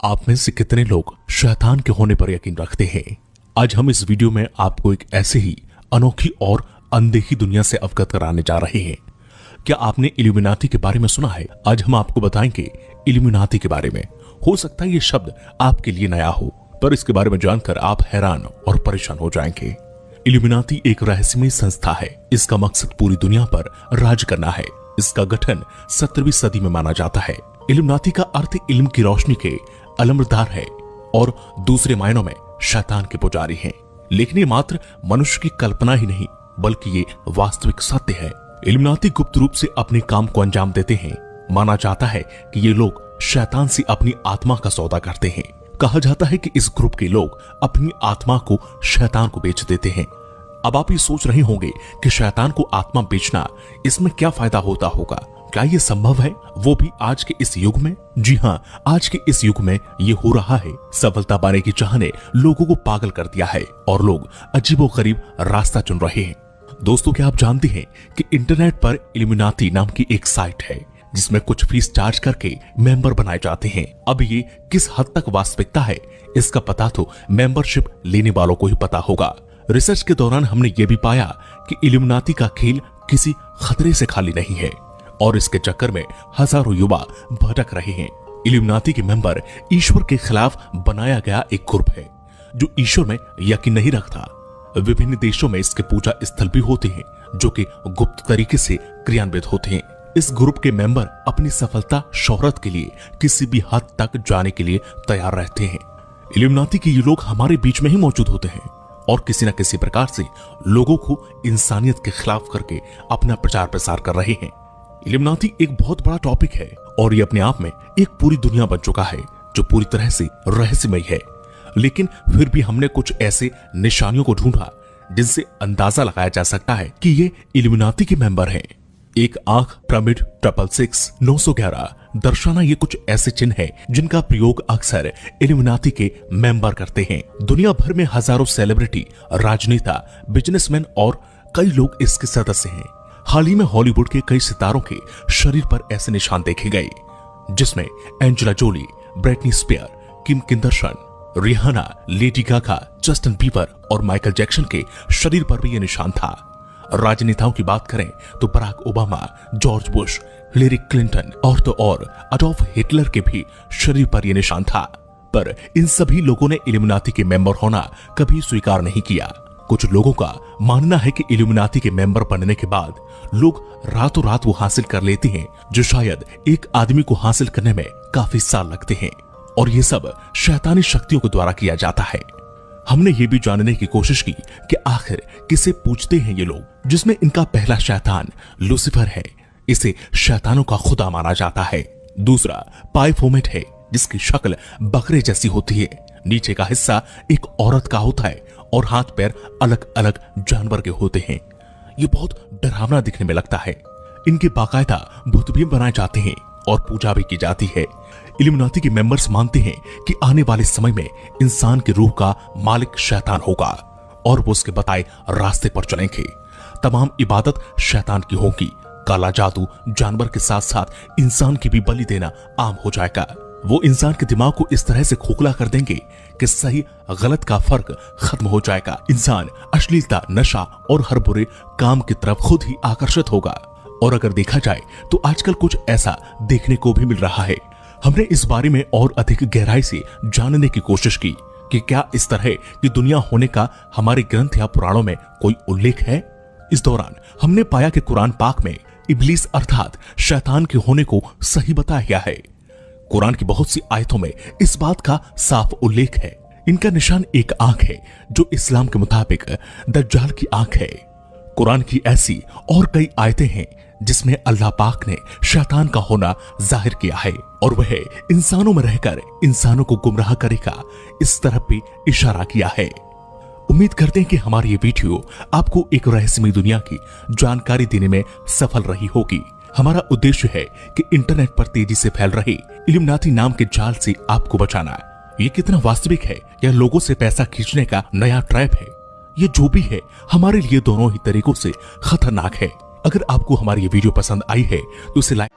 आप में से कितने लोग शैतान के होने पर यकीन रखते हैं? आज हम इस वीडियो में आपको एक ऐसे ही अनोखी और अनदेखी दुनिया से अवगत कराने जा रहे हैं। क्या आपने इल्यूमिनाती के बारे में सुना है? आज हम आपको बताएंगे इल्यूमिनाती के बारे में। हो सकता है ये शब्द आपके लिए नया हो, पर इसके बारे में जानकर आप हैरान और परेशान हो जाएंगे। इल्यूमिनाती एक रहस्यमय संस्था है। इसका मकसद पूरी दुनिया पर राज करना है। इसका गठन 17वीं सदी में माना जाता है। इल्यूमिनाती का अर्थ इल्म की रोशनी के अलमदार है और दूसरे मायनों में शैतान के पुजारी हैं। लेकिन ये मात्र मनुष्य की कल्पना ही नहीं, बल्कि ये वास्तविक सत्य है। इल्यूमिनाती गुप्त रूप से अपने काम को अंजाम देते हैं। माना जाता है कि ये लोग शैतान से अपनी आत्मा का सौदा करते हैं। कहा जाता है कि इस ग्रुप के लोग अपनी आत्मा को शैतान को बेच देते हैं। अब आप ये सोच रहे होंगे कि शैतान को आत्मा बेचना, इसमें क्या फायदा होता होगा? क्या ये संभव है, वो भी आज के इस युग में? जी हाँ, आज के इस युग में ये हो रहा है। सफलता पाने की चाह ने लोगों को पागल कर दिया है और लोग अजीबोगरीब रास्ता चुन रहे हैं। दोस्तों, क्या आप जानते हैं कि इंटरनेट पर इल्यूमिनाती नाम की एक साइट है जिसमें कुछ फीस चार्ज करके मेंबर बनाए जाते हैं। अब ये किस हद तक वास्तविकता है, इसका पता तो मेंबरशिप लेने वालों को ही पता होगा। रिसर्च के दौरान हमने ये भी पाया कि इल्यूमिनाती का खेल किसी खतरे से खाली नहीं है और इसके चक्कर में हजारों युवा भटक रहे हैं। इल्यूमिनाती के मेंबर ईश्वर के खिलाफ बनाया गया एक ग्रुप है जो ईश्वर में यकीन नहीं रखता। विभिन्न देशों में इसके पूजा स्थल भी होते हैं जो कि गुप्त तरीके से क्रियान्वित होते हैं। इस ग्रुप के मेंबर अपनी सफलता शोहरत के लिए किसी भी हद तक जाने के लिए तैयार रहते हैं। इल्यूमिनाती के ये लोग हमारे बीच में ही मौजूद होते हैं और किसी न किसी प्रकार से लोगों को इंसानियत के खिलाफ करके अपना प्रचार प्रसार कर रहे हैं। इल्यूमिनाती एक बहुत बड़ा टॉपिक है और ये अपने आप में एक पूरी दुनिया बन चुका है जो पूरी तरह से रहस्यमय है। लेकिन फिर भी हमने कुछ ऐसे निशानियों को ढूंढा जिनसे अंदाजा लगाया जा सकता है कि ये इल्यूमिनाती के मेंबर हैं। एक आंख, पिरामिड, 666, 911 दर्शाना, ये कुछ ऐसे चिन्ह हैं जिनका प्रयोग अक्सर इल्यूमिनाती के मेंबर करते हैं। दुनिया भर में हजारों सेलिब्रिटी, राजनेता, बिजनेसमैन और कई लोग इसके सदस्य हैं। हाल ही में हॉलीवुड के कई सितारों के शरीर पर ऐसे निशान देखे गए जिसमें Angela Jolie, Britney Spear, Kim Kardashian, Rihanna, Lady Gaga, Justin Bieber और माइकल जैक्सन के शरीर पर भी यह निशान था। राजनेताओं की बात करें तो Barack Obama, George Bush, Hillary Clinton और तो और अडोल्फ हिटलर के भी शरीर पर यह निशान था। पर इन सभी लोगों ने इल्यूमिनाती के मेंबर होना कभी स्वीकार नहीं किया। कुछ लोगों का मानना है कि इल्यूमिनाती के मेंबर बनने के बाद लोग रातों रात वो हासिल कर लेते हैं जो शायद एक आदमी को हासिल करने में काफी साल लगते हैं, और ये सब शैतानी शक्तियों के द्वारा किया जाता है। हमने ये भी जानने की कोशिश की कि आखिर किसे पूजते हैं ये लोग, जिसमें इनका पहला शैतान लूसीफर है। इसे शैतानों का खुदा माना जाता है। दूसरा बाफोमेट है जिसकी शक्ल बकरे जैसी होती है। नीचे का हिस्सा एक औरत का होता है और हाथ पैर अलग अलग जानवर के होते हैं। ये बहुत डरावना दिखने में लगता है। इनके बाकायदा बुत भी बनाए जाते हैं और पूजा भी की जाती है। इल्यूमिनाती के मेंबर्स मानते हैं कि आने वाले समय में इंसान की रूह का मालिक शैतान होगा और वो उसके बताए रास्ते पर चलेंगे। तमाम इबादत शैतान की होगी। काला जादू, जानवर के साथ साथ इंसान की भी बलि देना आम हो जाएगा। वो इंसान के दिमाग को इस तरह से खोखला कर देंगे कि सही गलत का फर्क खत्म हो जाएगा। इंसान अश्लीलता, नशा और हर बुरे काम की तरफ खुद ही आकर्षित होगा। और अगर देखा जाए तो आजकल कुछ ऐसा देखने को भी मिल रहा है। हमने इस बारे में और अधिक गहराई से जानने की कोशिश की कि क्या इस तरह की दुनिया होने का हमारे ग्रंथ या पुराणों में कोई उल्लेख है। इस दौरान हमने पाया कि कुरान पाक में इब्लीस अर्थात शैतान के होने को सही बताया गया है। कुरान की बहुत सी आयतों में इस बात का साफ उल्लेख है। इनका निशान एक आंख है जो इस्लाम के मुताबिक दज्जाल की आंख है। कुरान की ऐसी और कई आयतें हैं जिसमें अल्लाह पाक ने शैतान का होना जाहिर किया है और वह इंसानों में रहकर इंसानों को गुमराह करेगा, इस तरफ भी इशारा किया है। उम्मीद करते हैं कि हमारी ये वीडियो आपको एक रहस्यमय दुनिया की जानकारी देने में सफल रही होगी। हमारा उद्देश्य है कि इंटरनेट पर तेजी से फैल रहे इल्यूमिनाती नाम के जाल से आपको बचाना। ये कितना वास्तविक है या लोगों से पैसा खींचने का नया ट्रैप है, ये जो भी है हमारे लिए दोनों ही तरीकों से खतरनाक है। अगर आपको हमारी ये वीडियो पसंद आई है तो इसे लाइक